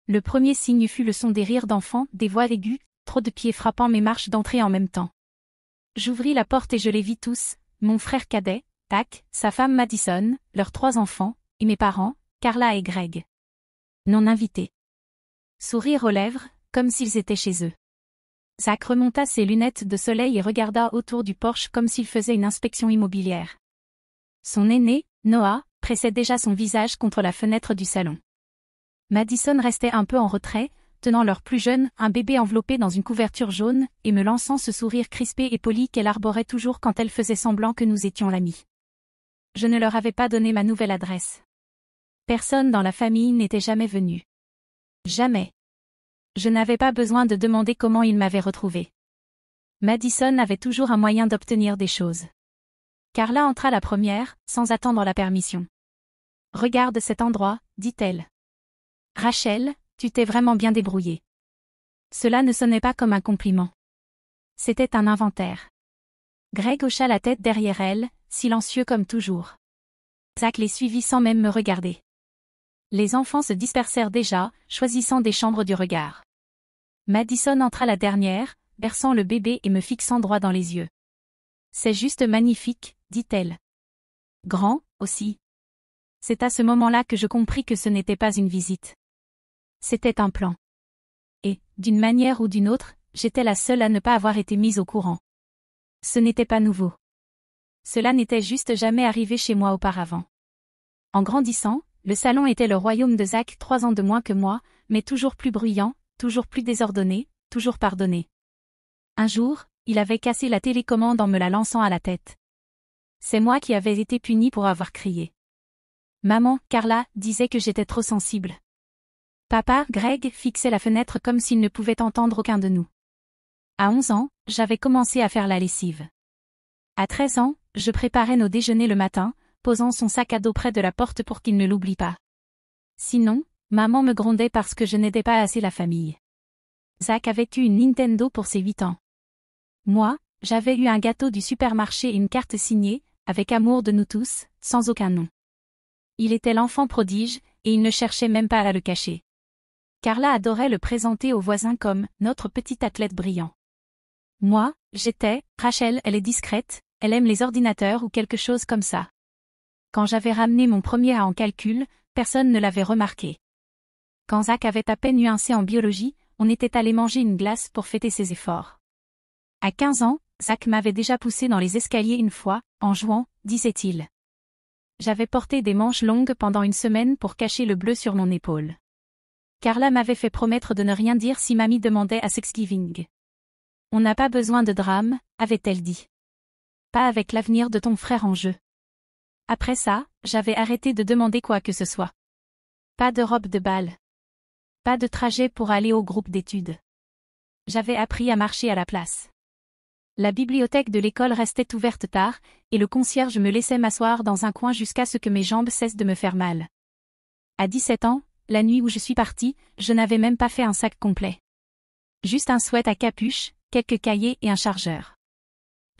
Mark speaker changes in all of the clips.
Speaker 1: Le premier signe fut le son des rires d'enfants, des voix aiguës, trop de pieds frappant mes marches d'entrée en même temps. J'ouvris la porte et je les vis tous, mon frère cadet, Zach, sa femme Madison, leurs 3 enfants, et mes parents, Carla et Greg. Non invités. Sourire aux lèvres, comme s'ils étaient chez eux. Zach remonta ses lunettes de soleil et regarda autour du porche comme s'il faisait une inspection immobilière. Son aîné, Noah, pressait déjà son visage contre la fenêtre du salon. Madison restait un peu en retrait, tenant leur plus jeune, un bébé enveloppé dans une couverture jaune, et me lançant ce sourire crispé et poli qu'elle arborait toujours quand elle faisait semblant que nous étions l'ami. Je ne leur avais pas donné ma nouvelle adresse. Personne dans la famille n'était jamais venu. Jamais. Je n'avais pas besoin de demander comment ils m'avaient retrouvé. Madison avait toujours un moyen d'obtenir des choses. Carla entra la première, sans attendre la permission. « Regarde cet endroit, dit-elle. Rachel, tu t'es vraiment bien débrouillée. » Cela ne sonnait pas comme un compliment. C'était un inventaire. Greg hocha la tête derrière elle, silencieux comme toujours. Zach les suivit sans même me regarder. Les enfants se dispersèrent déjà, choisissant des chambres du regard. Madison entra la dernière, berçant le bébé et me fixant droit dans les yeux. « C'est juste magnifique, dit-elle. Grand, aussi. » C'est à ce moment-là que je compris que ce n'était pas une visite. C'était un plan. Et, d'une manière ou d'une autre, j'étais la seule à ne pas avoir été mise au courant. Ce n'était pas nouveau. Cela n'était juste jamais arrivé chez moi auparavant. En grandissant, le salon était le royaume de Zach, 3 ans de moins que moi, mais toujours plus bruyant, toujours plus désordonné, toujours pardonné. Un jour, il avait cassé la télécommande en me la lançant à la tête. C'est moi qui avais été punie pour avoir crié. Maman, Carla, disait que j'étais trop sensible. Papa, Greg, fixait la fenêtre comme s'il ne pouvait entendre aucun de nous. À 11 ans, j'avais commencé à faire la lessive. À 13 ans, je préparais nos déjeuners le matin, posant son sac à dos près de la porte pour qu'il ne l'oublie pas. Sinon, maman me grondait parce que je n'aidais pas assez la famille. Zach avait eu une Nintendo pour ses 8 ans. Moi, j'avais eu un gâteau du supermarché et une carte signée, avec amour de nous tous, sans aucun nom. Il était l'enfant prodige, et il ne cherchait même pas à le cacher. Carla adorait le présenter aux voisins comme « notre petit athlète brillant ». Moi, j'étais « Rachel, elle est discrète, elle aime les ordinateurs ou quelque chose comme ça ». Quand j'avais ramené mon premier A en calcul, personne ne l'avait remarqué. Quand Zach avait à peine eu un C en biologie, on était allé manger une glace pour fêter ses efforts. À 15 ans, Zach m'avait déjà poussé dans les escaliers une fois, en jouant, disait-il. J'avais porté des manches longues pendant une semaine pour cacher le bleu sur mon épaule. Carla m'avait fait promettre de ne rien dire si mamie demandait à Thanksgiving. On n'a pas besoin de drame, avait-elle dit. Pas avec l'avenir de ton frère en jeu. Après ça, j'avais arrêté de demander quoi que ce soit. Pas de robe de bal. Pas de trajet pour aller au groupe d'études. J'avais appris à marcher à la place. La bibliothèque de l'école restait ouverte tard, et le concierge me laissait m'asseoir dans un coin jusqu'à ce que mes jambes cessent de me faire mal. À 17 ans, la nuit où je suis partie, je n'avais même pas fait un sac complet. Juste un sweat à capuche, quelques cahiers et un chargeur.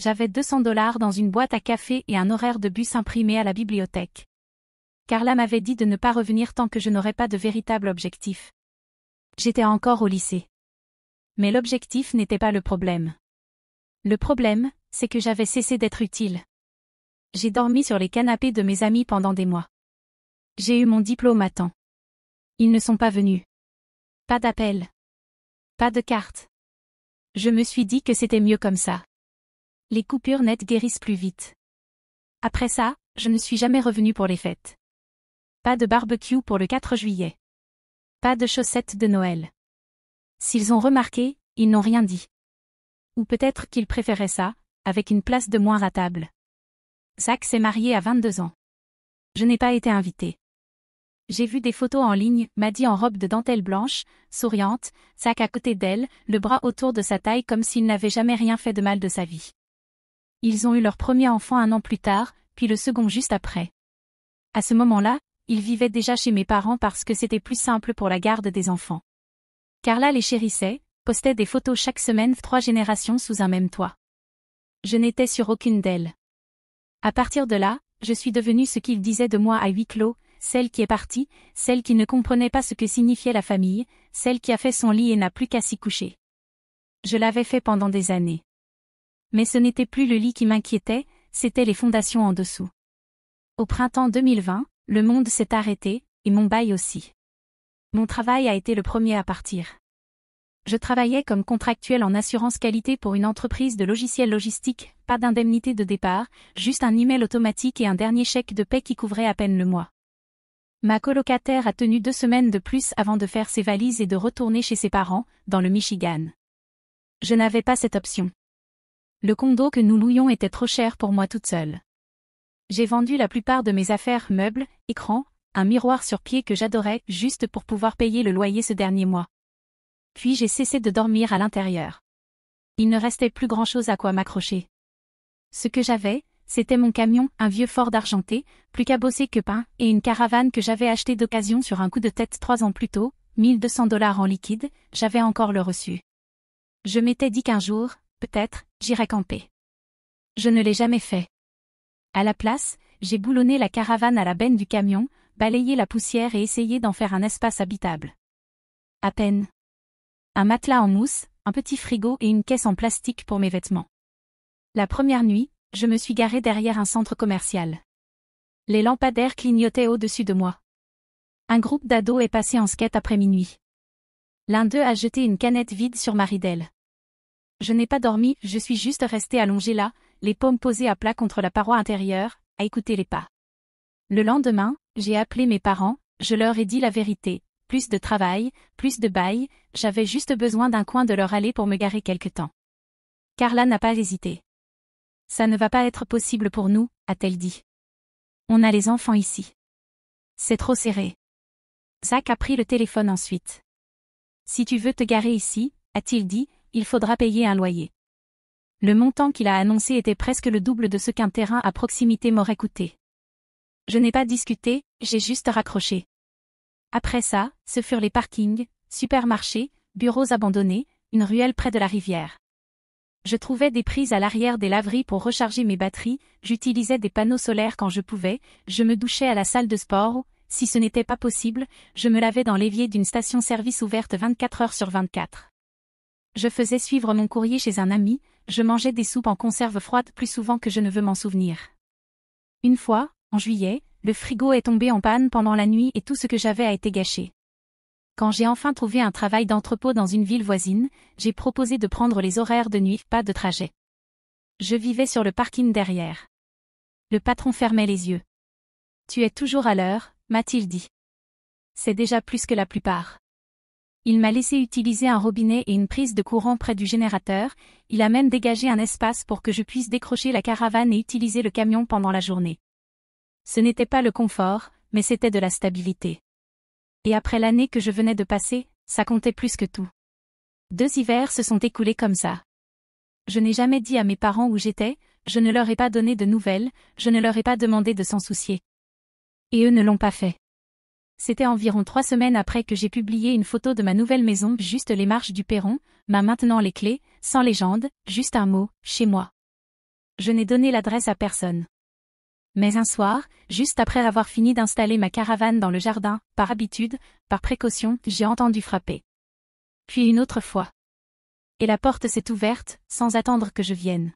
Speaker 1: J'avais $200 dans une boîte à café et un horaire de bus imprimé à la bibliothèque. Carla m'avait dit de ne pas revenir tant que je n'aurais pas de véritable objectif. J'étais encore au lycée. Mais l'objectif n'était pas le problème. Le problème, c'est que j'avais cessé d'être utile. J'ai dormi sur les canapés de mes amis pendant des mois. J'ai eu mon diplôme à temps. Ils ne sont pas venus. Pas d'appel. Pas de carte. Je me suis dit que c'était mieux comme ça. Les coupures nettes guérissent plus vite. Après ça, je ne suis jamais revenue pour les fêtes. Pas de barbecue pour le 4 juillet. Pas de chaussettes de Noël. S'ils ont remarqué, ils n'ont rien dit. Ou peut-être qu'ils préféraient ça, avec une place de moins à table. Zach s'est marié à 22 ans. Je n'ai pas été invitée. J'ai vu des photos en ligne, Maddie en robe de dentelle blanche, souriante, Zach à côté d'elle, le bras autour de sa taille comme s'il n'avait jamais rien fait de mal de sa vie. Ils ont eu leur premier enfant 1 an plus tard, puis le second juste après. À ce moment-là, ils vivaient déjà chez mes parents parce que c'était plus simple pour la garde des enfants. Carla les chérissait, postait des photos chaque semaine 3 générations sous un même toit. Je n'étais sur aucune d'elles. À partir de là, je suis devenue ce qu'ils disaient de moi à huis clos, celle qui est partie, celle qui ne comprenait pas ce que signifiait la famille, celle qui a fait son lit et n'a plus qu'à s'y coucher. Je l'avais fait pendant des années. Mais ce n'était plus le lit qui m'inquiétait, c'étaient les fondations en dessous. Au printemps 2020, le monde s'est arrêté, et mon bail aussi. Mon travail a été le premier à partir. Je travaillais comme contractuel en assurance qualité pour une entreprise de logiciels logistiques, pas d'indemnité de départ, juste un email automatique et un dernier chèque de paie qui couvrait à peine le mois. Ma colocataire a tenu 2 semaines de plus avant de faire ses valises et de retourner chez ses parents, dans le Michigan. Je n'avais pas cette option. Le condo que nous louions était trop cher pour moi toute seule. J'ai vendu la plupart de mes affaires, meubles, écrans, un miroir sur pied que j'adorais, juste pour pouvoir payer le loyer ce dernier mois. Puis j'ai cessé de dormir à l'intérieur. Il ne restait plus grand-chose à quoi m'accrocher. Ce que j'avais, c'était mon camion, un vieux Ford argenté, plus cabossé que peint, et une caravane que j'avais achetée d'occasion sur un coup de tête 3 ans plus tôt, $1 200 en liquide, j'avais encore le reçu. Je m'étais dit qu'un jour, peut-être, j'irais camper. Je ne l'ai jamais fait. À la place, j'ai boulonné la caravane à la benne du camion, balayé la poussière et essayé d'en faire un espace habitable. À peine. Un matelas en mousse, un petit frigo et une caisse en plastique pour mes vêtements. La première nuit, je me suis garée derrière un centre commercial. Les lampadaires clignotaient au-dessus de moi. Un groupe d'ados est passé en skate après minuit. L'un d'eux a jeté une canette vide sur ma ridelle. Je n'ai pas dormi, je suis juste restée allongée là, les paumes posées à plat contre la paroi intérieure, à écouter les pas. Le lendemain, j'ai appelé mes parents, je leur ai dit la vérité. Plus de travail, plus de bail, j'avais juste besoin d'un coin de leur allée pour me garer quelque temps. Carla n'a pas hésité. Ça ne va pas être possible pour nous, a-t-elle dit. On a les enfants ici. C'est trop serré. Zach a pris le téléphone ensuite. Si tu veux te garer ici, a-t-il dit, il faudra payer un loyer. Le montant qu'il a annoncé était presque le double de ce qu'un terrain à proximité m'aurait coûté. Je n'ai pas discuté, j'ai juste raccroché. Après ça, ce furent les parkings, supermarchés, bureaux abandonnés, une ruelle près de la rivière. Je trouvais des prises à l'arrière des laveries pour recharger mes batteries, j'utilisais des panneaux solaires quand je pouvais, je me douchais à la salle de sport ou, si ce n'était pas possible, je me lavais dans l'évier d'une station-service ouverte 24 heures sur 24. Je faisais suivre mon courrier chez un ami, je mangeais des soupes en conserve froide plus souvent que je ne veux m'en souvenir. Une fois, en juillet, le frigo est tombé en panne pendant la nuit et tout ce que j'avais a été gâché. Quand j'ai enfin trouvé un travail d'entrepôt dans une ville voisine, j'ai proposé de prendre les horaires de nuit, pas de trajet. Je vivais sur le parking derrière. Le patron fermait les yeux. Tu es toujours à l'heure, m'a-t-il dit. C'est déjà plus que la plupart. Il m'a laissé utiliser un robinet et une prise de courant près du générateur, il a même dégagé un espace pour que je puisse décrocher la caravane et utiliser le camion pendant la journée. Ce n'était pas le confort, mais c'était de la stabilité. Et après l'année que je venais de passer, ça comptait plus que tout. 2 hivers se sont écoulés comme ça. Je n'ai jamais dit à mes parents où j'étais, je ne leur ai pas donné de nouvelles, je ne leur ai pas demandé de s'en soucier. Et eux ne l'ont pas fait. C'était environ 3 semaines après que j'ai publié une photo de ma nouvelle maison, juste les marches du perron, m'a maintenant les clés, sans légende, juste un mot, chez moi. Je n'ai donné l'adresse à personne. Mais un soir, juste après avoir fini d'installer ma caravane dans le jardin, par habitude, par précaution, j'ai entendu frapper. Puis une autre fois. Et la porte s'est ouverte, sans attendre que je vienne.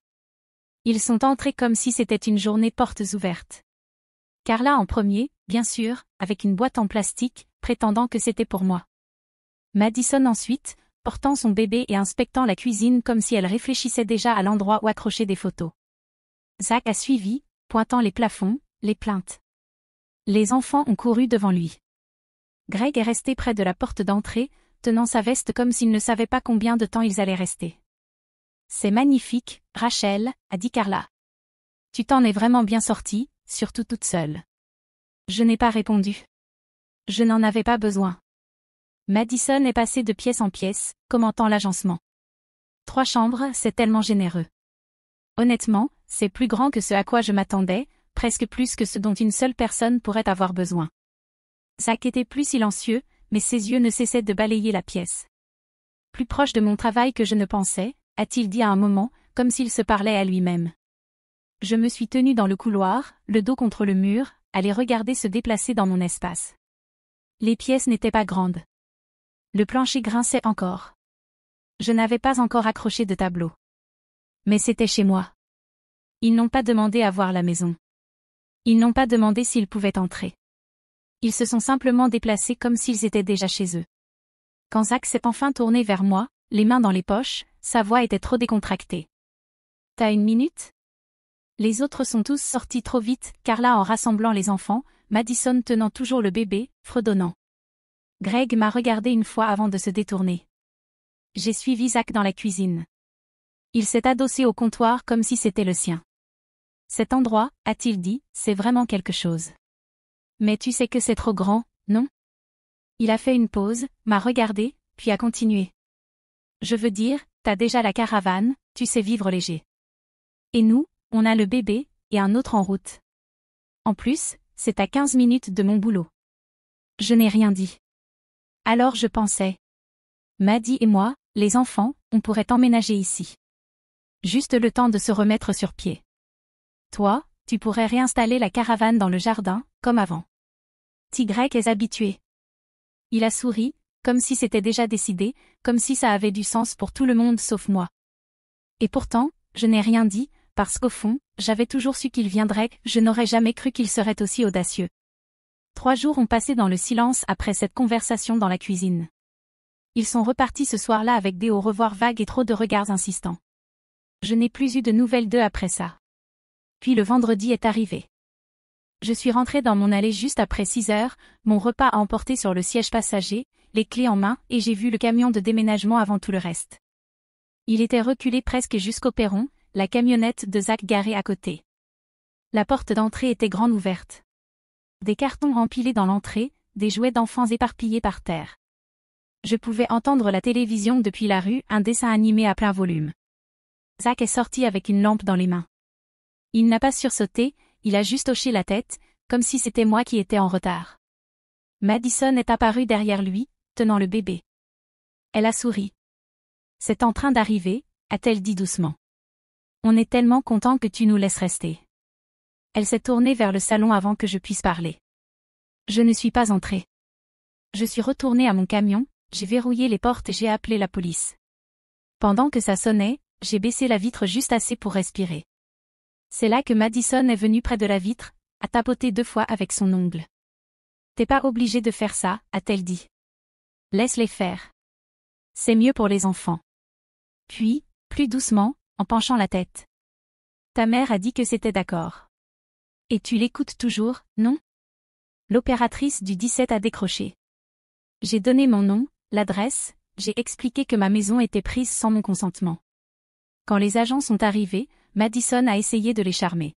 Speaker 1: Ils sont entrés comme si c'était une journée portes ouvertes. Carla en premier, bien sûr, avec une boîte en plastique, prétendant que c'était pour moi. Madison ensuite, portant son bébé et inspectant la cuisine comme si elle réfléchissait déjà à l'endroit où accrocher des photos. Zach a suivi, pointant les plafonds, les plaintes. Les enfants ont couru devant lui. Greg est resté près de la porte d'entrée, tenant sa veste comme s'il ne savait pas combien de temps ils allaient rester. C'est magnifique, Rachel, a dit Carla. Tu t'en es vraiment bien sortie, surtout toute seule. Je n'ai pas répondu. Je n'en avais pas besoin. Madison est passée de pièce en pièce, commentant l'agencement. 3 chambres, c'est tellement généreux. Honnêtement, c'est plus grand que ce à quoi je m'attendais, presque plus que ce dont une seule personne pourrait avoir besoin. Zach était plus silencieux, mais ses yeux ne cessaient de balayer la pièce. Plus proche de mon travail que je ne pensais, a-t-il dit à un moment, comme s'il se parlait à lui-même. Je me suis tenue dans le couloir, le dos contre le mur, à les regarder se déplacer dans mon espace. Les pièces n'étaient pas grandes. Le plancher grinçait encore. Je n'avais pas encore accroché de tableau. Mais c'était chez moi. Ils n'ont pas demandé à voir la maison. Ils n'ont pas demandé s'ils pouvaient entrer. Ils se sont simplement déplacés comme s'ils étaient déjà chez eux. Quand Zach s'est enfin tourné vers moi, les mains dans les poches, sa voix était trop décontractée. « T'as une minute ?» Les autres sont tous sortis trop vite, Carla en rassemblant les enfants, Madison tenant toujours le bébé, fredonnant. Greg m'a regardé une fois avant de se détourner. J'ai suivi Zach dans la cuisine. Il s'est adossé au comptoir comme si c'était le sien. Cet endroit, a-t-il dit, c'est vraiment quelque chose. Mais tu sais que c'est trop grand, non? Il a fait une pause, m'a regardé, puis a continué. Je veux dire, t'as déjà la caravane, tu sais vivre léger. Et nous, on a le bébé, et un autre en route. En plus, c'est à 15 minutes de mon boulot. Je n'ai rien dit. Alors je pensais. Maddie et moi, les enfants, on pourrait emménager ici. Juste le temps de se remettre sur pied. Toi, tu pourrais réinstaller la caravane dans le jardin, comme avant. Tigrek est habitué. Il a souri, comme si c'était déjà décidé, comme si ça avait du sens pour tout le monde sauf moi. Et pourtant, je n'ai rien dit, parce qu'au fond, j'avais toujours su qu'il viendrait, je n'aurais jamais cru qu'il serait aussi audacieux. 3 jours ont passé dans le silence après cette conversation dans la cuisine. Ils sont repartis ce soir-là avec des au revoir vagues et trop de regards insistants. Je n'ai plus eu de nouvelles d'eux après ça. Puis le vendredi est arrivé. Je suis rentrée dans mon allée juste après 6 heures, mon repas à emporter sur le siège passager, les clés en main, et j'ai vu le camion de déménagement avant tout le reste. Il était reculé presque jusqu'au perron, la camionnette de Zach garée à côté. La porte d'entrée était grande ouverte. Des cartons empilés dans l'entrée, des jouets d'enfants éparpillés par terre. Je pouvais entendre la télévision depuis la rue, un dessin animé à plein volume. Zach est sorti avec une lampe dans les mains. Il n'a pas sursauté, il a juste hoché la tête, comme si c'était moi qui étais en retard. Madison est apparue derrière lui, tenant le bébé. Elle a souri. C'est en train d'arriver, a-t-elle dit doucement. On est tellement content que tu nous laisses rester. Elle s'est tournée vers le salon avant que je puisse parler. Je ne suis pas entrée. Je suis retournée à mon camion, j'ai verrouillé les portes et j'ai appelé la police. Pendant que ça sonnait, j'ai baissé la vitre juste assez pour respirer. C'est là que Madison est venue près de la vitre, a tapoté 2 fois avec son ongle. T'es pas obligé de faire ça, a-t-elle dit. Laisse-les faire. C'est mieux pour les enfants. Puis, plus doucement, en penchant la tête. Ta mère a dit que c'était d'accord. Et tu l'écoutes toujours, non? L'opératrice du 17 a décroché. J'ai donné mon nom, l'adresse, j'ai expliqué que ma maison était prise sans mon consentement. Quand les agents sont arrivés, Madison a essayé de les charmer.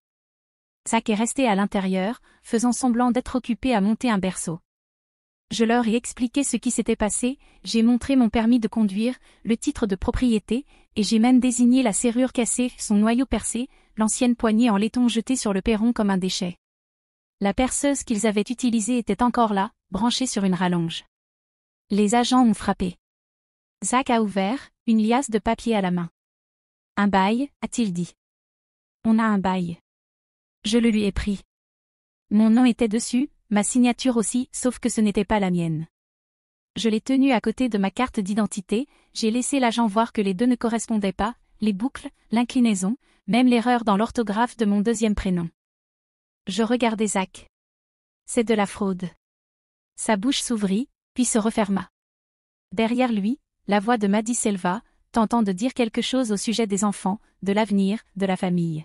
Speaker 1: Zach est resté à l'intérieur, faisant semblant d'être occupé à monter un berceau. Je leur ai expliqué ce qui s'était passé, j'ai montré mon permis de conduire, le titre de propriété, et j'ai même désigné la serrure cassée, son noyau percé, l'ancienne poignée en laiton jetée sur le perron comme un déchet. La perceuse qu'ils avaient utilisée était encore là, branchée sur une rallonge. Les agents ont frappé. Zach a ouvert, une liasse de papier à la main. Un bail, a-t-il dit. On a un bail. Je le lui ai pris. Mon nom était dessus, ma signature aussi, sauf que ce n'était pas la mienne. Je l'ai tenu à côté de ma carte d'identité, j'ai laissé l'agent voir que les deux ne correspondaient pas, les boucles, l'inclinaison, même l'erreur dans l'orthographe de mon 2e prénom. Je regardais Zach. C'est de la fraude. Sa bouche s'ouvrit, puis se referma. Derrière lui, la voix de Maddie s'éleva, tentant de dire quelque chose au sujet des enfants, de l'avenir, de la famille.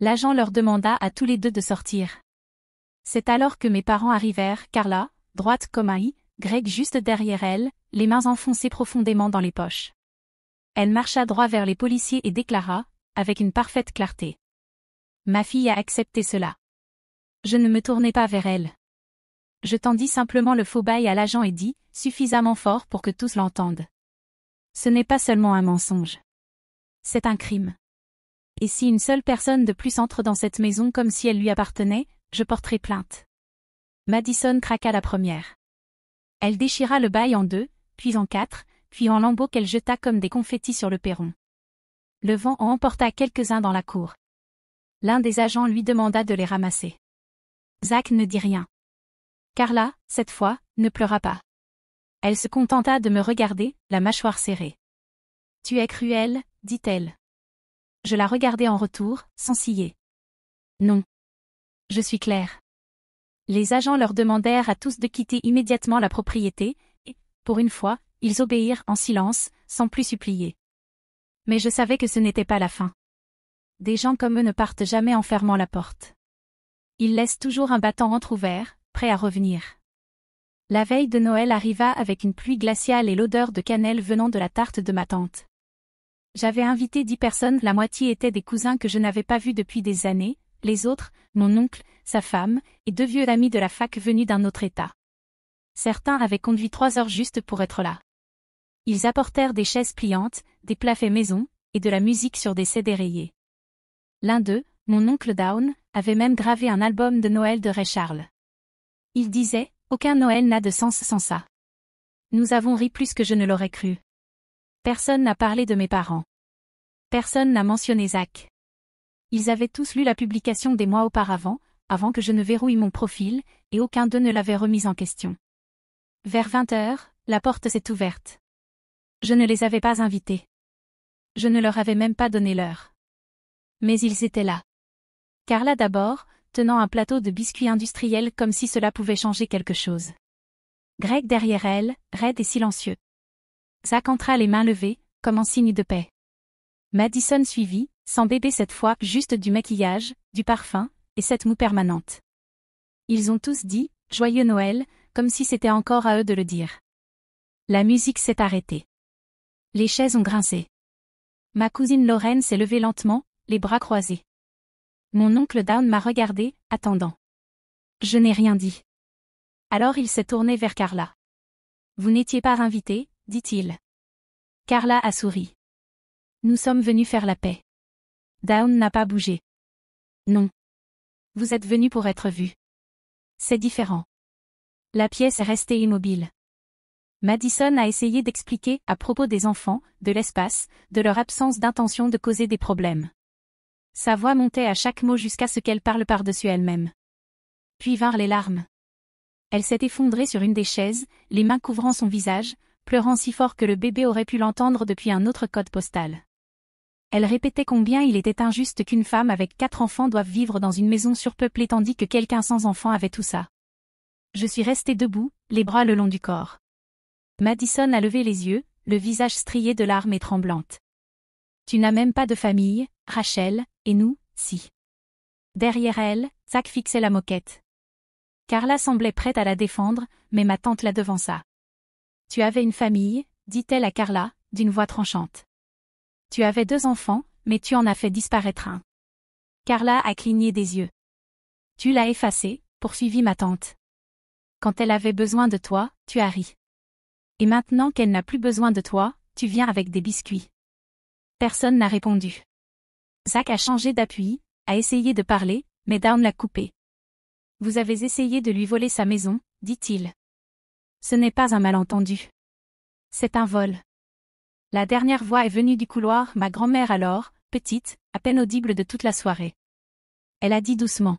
Speaker 1: L'agent leur demanda à tous les deux de sortir. C'est alors que mes parents arrivèrent, Carla, droite comme un i, Greg juste derrière elle, les mains enfoncées profondément dans les poches. Elle marcha droit vers les policiers et déclara, avec une parfaite clarté. Ma fille a accepté cela. Je ne me tournai pas vers elle. Je tendis simplement le faux bail à l'agent et dis, suffisamment fort pour que tous l'entendent. Ce n'est pas seulement un mensonge. C'est un crime. Et si une seule personne de plus entre dans cette maison comme si elle lui appartenait, je porterai plainte. Madison craqua la première. Elle déchira le bail en 2, puis en 4, puis en lambeaux qu'elle jeta comme des confettis sur le perron. Le vent en emporta quelques-uns dans la cour. L'un des agents lui demanda de les ramasser. Zach ne dit rien. Carla, cette fois, ne pleura pas. Elle se contenta de me regarder, la mâchoire serrée. Tu es cruelle, dit-elle. Je la regardai en retour, sans ciller. Non. Je suis claire. Les agents leur demandèrent à tous de quitter immédiatement la propriété, et, pour une fois, ils obéirent en silence, sans plus supplier. Mais je savais que ce n'était pas la fin. Des gens comme eux ne partent jamais en fermant la porte. Ils laissent toujours un battant entrouvert, prêt à revenir. La veille de Noël arriva avec une pluie glaciale et l'odeur de cannelle venant de la tarte de ma tante. J'avais invité 10 personnes, la moitié étaient des cousins que je n'avais pas vus depuis des années, les autres, mon oncle, sa femme, et 2 vieux amis de la fac venus d'un autre état. Certains avaient conduit 3 heures juste pour être là. Ils apportèrent des chaises pliantes, des plats faits maison, et de la musique sur des CD rayés. L'un d'eux, mon oncle Down, avait même gravé un album de Noël de Ray Charles. Il disait, aucun Noël n'a de sens sans ça. Nous avons ri plus que je ne l'aurais cru. Personne n'a parlé de mes parents. Personne n'a mentionné Zach. Ils avaient tous lu la publication des mois auparavant, avant que je ne verrouille mon profil, et aucun d'eux ne l'avait remise en question. Vers 20 heures, la porte s'est ouverte. Je ne les avais pas invités. Je ne leur avais même pas donné l'heure. Mais ils étaient là. Carla d'abord, tenant un plateau de biscuits industriels comme si cela pouvait changer quelque chose. Greg derrière elle, raide et silencieux. Zach entra les mains levées, comme en signe de paix. Madison suivit, sans bébé cette fois, juste du maquillage, du parfum, et cette moue permanente. Ils ont tous dit « Joyeux Noël », comme si c'était encore à eux de le dire. La musique s'est arrêtée. Les chaises ont grincé. Ma cousine Lorraine s'est levée lentement, les bras croisés. Mon oncle Down m'a regardé, attendant. Je n'ai rien dit. Alors il s'est tourné vers Carla. « Vous n'étiez pas invitée ?» dit-il. Carla a souri. Nous sommes venus faire la paix. Down n'a pas bougé. Non. Vous êtes venus pour être vus. C'est différent. La pièce est restée immobile. Madison a essayé d'expliquer, à propos des enfants, de l'espace, de leur absence d'intention de causer des problèmes. Sa voix montait à chaque mot jusqu'à ce qu'elle parle par-dessus elle-même. Puis vinrent les larmes. Elle s'est effondrée sur une des chaises, les mains couvrant son visage, pleurant si fort que le bébé aurait pu l'entendre depuis un autre code postal. Elle répétait combien il était injuste qu'une femme avec 4 enfants doive vivre dans une maison surpeuplée tandis que quelqu'un sans enfants avait tout ça. Je suis restée debout, les bras le long du corps. Madison a levé les yeux, le visage strié de larmes et tremblante. Tu n'as même pas de famille, Rachel, et nous, si. Derrière elle, Zach fixait la moquette. Carla semblait prête à la défendre, mais ma tante la devança. Tu avais une famille, dit-elle à Carla, d'une voix tranchante. Tu avais 2 enfants, mais tu en as fait disparaître un. Carla a cligné des yeux. Tu l'as effacé, poursuivit ma tante. Quand elle avait besoin de toi, tu as ri. Et maintenant qu'elle n'a plus besoin de toi, tu viens avec des biscuits. Personne n'a répondu. Zach a changé d'appui, a essayé de parler, mais Down l'a coupé. Vous avez essayé de lui voler sa maison, dit-il. Ce n'est pas un malentendu. C'est un vol. La dernière voix est venue du couloir, ma grand-mère alors, petite, à peine audible de toute la soirée. Elle a dit doucement.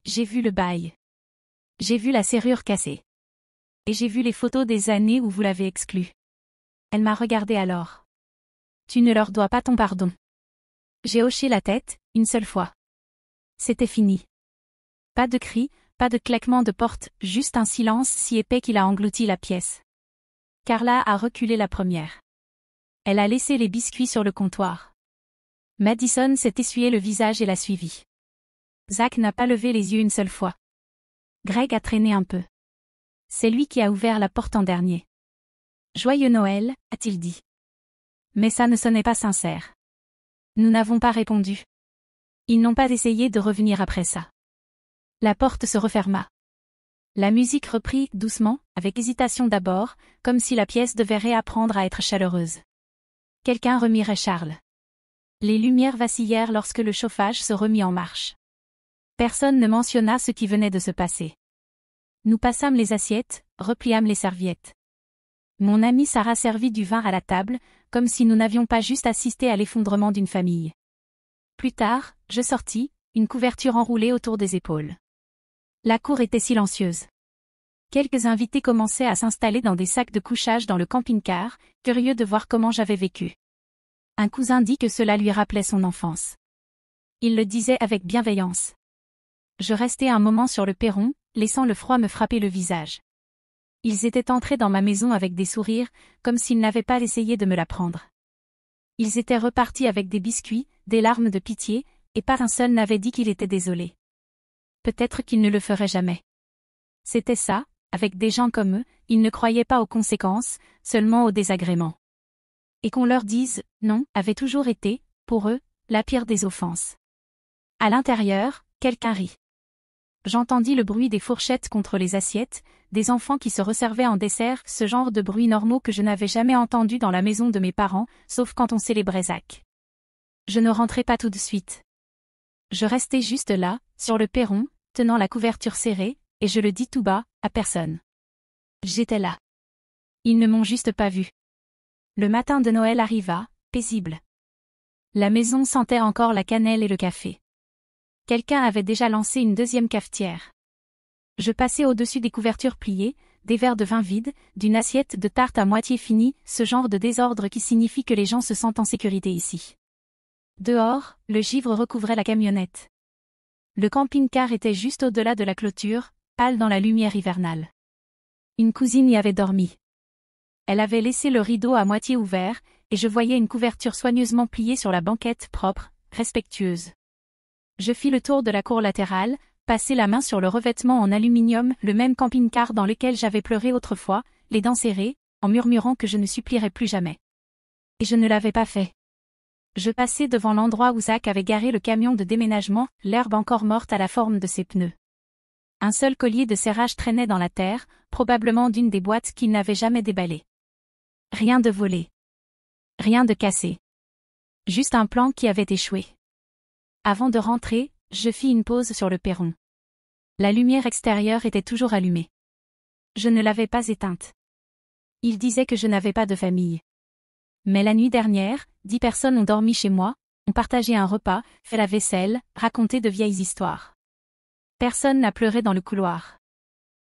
Speaker 1: J'ai vu le bail. J'ai vu la serrure cassée. Et j'ai vu les photos des années où vous l'avez exclu. Elle m'a regardé alors. Tu ne leur dois pas ton pardon. J'ai hoché la tête, une seule fois. C'était fini. Pas de cris, pas de claquement de porte, juste un silence si épais qu'il a englouti la pièce. Carla a reculé la première. Elle a laissé les biscuits sur le comptoir. Madison s'est essuyé le visage et l'a suivi. Zach n'a pas levé les yeux une seule fois. Greg a traîné un peu. C'est lui qui a ouvert la porte en dernier. Joyeux Noël, a-t-il dit. Mais ça ne sonnait pas sincère. Nous n'avons pas répondu. Ils n'ont pas essayé de revenir après ça. La porte se referma. La musique reprit doucement, avec hésitation d'abord, comme si la pièce devait réapprendre à être chaleureuse. Quelqu'un remit Ray Charles. Les lumières vacillèrent lorsque le chauffage se remit en marche. Personne ne mentionna ce qui venait de se passer. Nous passâmes les assiettes, repliâmes les serviettes. Mon amie Sarah servit du vin à la table, comme si nous n'avions pas juste assisté à l'effondrement d'une famille. Plus tard, je sortis, une couverture enroulée autour des épaules. La cour était silencieuse. Quelques invités commençaient à s'installer dans des sacs de couchage dans le camping-car, curieux de voir comment j'avais vécu. Un cousin dit que cela lui rappelait son enfance. Il le disait avec bienveillance. Je restai un moment sur le perron, laissant le froid me frapper le visage. Ils étaient entrés dans ma maison avec des sourires, comme s'ils n'avaient pas essayé de me la prendre. Ils étaient repartis avec des biscuits, des larmes de pitié, et pas un seul n'avait dit qu'il était désolé. Peut-être qu'ils ne le feraient jamais. C'était ça, avec des gens comme eux, ils ne croyaient pas aux conséquences, seulement aux désagréments. Et qu'on leur dise « non » avait toujours été, pour eux, la pire des offenses. À l'intérieur, quelqu'un rit. J'entendis le bruit des fourchettes contre les assiettes, des enfants qui se resservaient en dessert, ce genre de bruits normaux que je n'avais jamais entendu dans la maison de mes parents, sauf quand on célébrait Zach. Je ne rentrai pas tout de suite. Je restai juste là, sur le perron, tenant la couverture serrée, et je le dis tout bas, à personne. J'étais là. Ils ne m'ont juste pas vu. Le matin de Noël arriva, paisible. La maison sentait encore la cannelle et le café. Quelqu'un avait déjà lancé une deuxième cafetière. Je passai au-dessus des couvertures pliées, des verres de vin vides, d'une assiette de tarte à moitié finie, ce genre de désordre qui signifie que les gens se sentent en sécurité ici. Dehors, le givre recouvrait la camionnette. Le camping-car était juste au-delà de la clôture, pâle dans la lumière hivernale. Une cousine y avait dormi. Elle avait laissé le rideau à moitié ouvert, et je voyais une couverture soigneusement pliée sur la banquette propre, respectueuse. Je fis le tour de la cour latérale, passai la main sur le revêtement en aluminium, le même camping-car dans lequel j'avais pleuré autrefois, les dents serrées, en murmurant que je ne supplierais plus jamais. Et je ne l'avais pas fait. Je passai devant l'endroit où Zach avait garé le camion de déménagement, l'herbe encore morte à la forme de ses pneus. Un seul collier de serrage traînait dans la terre, probablement d'une des boîtes qu'il n'avait jamais déballées. Rien de volé. Rien de cassé. Juste un plan qui avait échoué. Avant de rentrer, je fis une pause sur le perron. La lumière extérieure était toujours allumée. Je ne l'avais pas éteinte. Il disait que je n'avais pas de famille. Mais la nuit dernière, 10 personnes ont dormi chez moi, ont partagé un repas, fait la vaisselle, raconté de vieilles histoires. Personne n'a pleuré dans le couloir.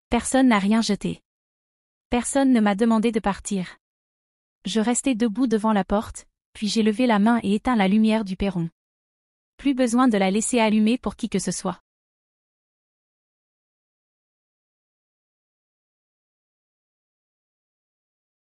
Speaker 1: Personne n'a rien jeté. Personne ne m'a demandé de partir. Je restai debout devant la porte, puis j'ai levé la main et éteint la lumière du perron. Plus besoin de la laisser allumer pour qui que ce soit.